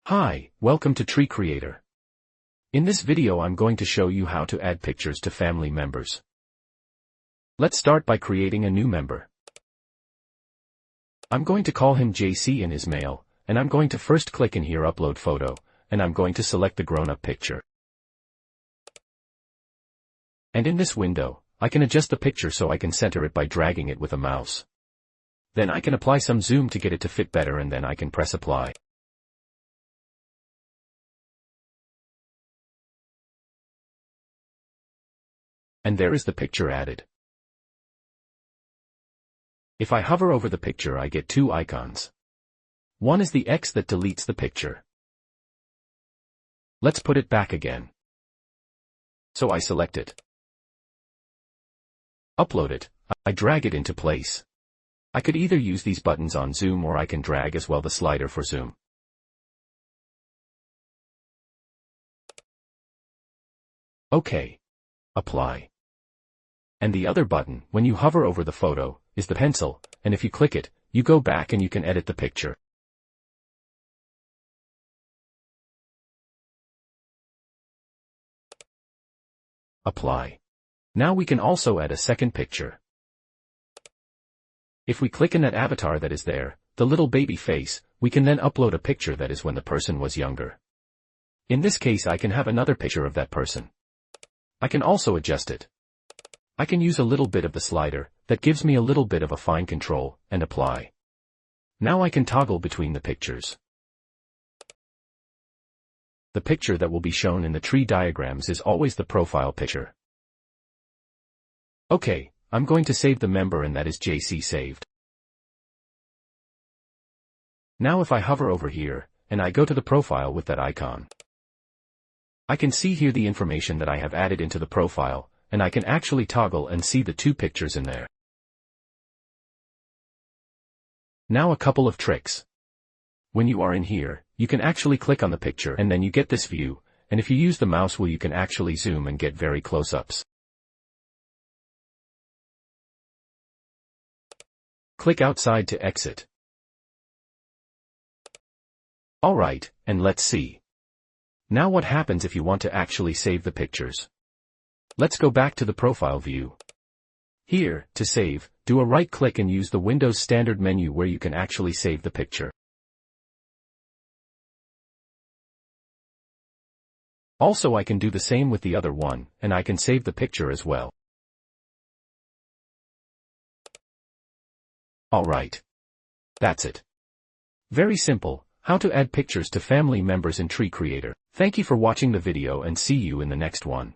Hi, welcome to TreeCreator. In this video I'm going to show you how to add pictures to family members. Let's start by creating a new member. I'm going to call him JC and his male, and I'm going to first click in here Upload Photo, and I'm going to select the grown-up picture. And in this window, I can adjust the picture so I can center it by dragging it with a mouse. Then I can apply some zoom to get it to fit better, and then I can press apply. And there is the picture added. If I hover over the picture I get two icons. One is the X that deletes the picture. Let's put it back again. So I select it. Upload it, I drag it into place. I could either use these buttons on zoom or I can drag as well the slider for zoom. OK. Apply. And the other button, when you hover over the photo, is the pencil, and if you click it, you go back and you can edit the picture. Apply. Now we can also add a second picture. If we click in that avatar that is there, the little baby face, we can then upload a picture that is when the person was younger. In this case I can have another picture of that person. I can also adjust it. I can use a little bit of the slider, that gives me a little bit of a fine control, and apply. Now I can toggle between the pictures. The picture that will be shown in the tree diagrams is always the profile picture. Okay, I'm going to save the member and that is JC saved. Now if I hover over here, and I go to the profile with that icon, I can see here the information that I have added into the profile, and I can actually toggle and see the two pictures in there. Now a couple of tricks. When you are in here, you can actually click on the picture and then you get this view, and if you use the mouse wheel you can actually zoom and get very close-ups. Click outside to exit. Alright, and let's see. Now what happens if you want to actually save the pictures? Let's go back to the profile view. Here, to save, do a right-click and use the Windows standard menu where you can actually save the picture. Also I can do the same with the other one, and I can save the picture as well. Alright. That's it. Very simple, how to add pictures to family members in TreeCreator. Thank you for watching the video and see you in the next one.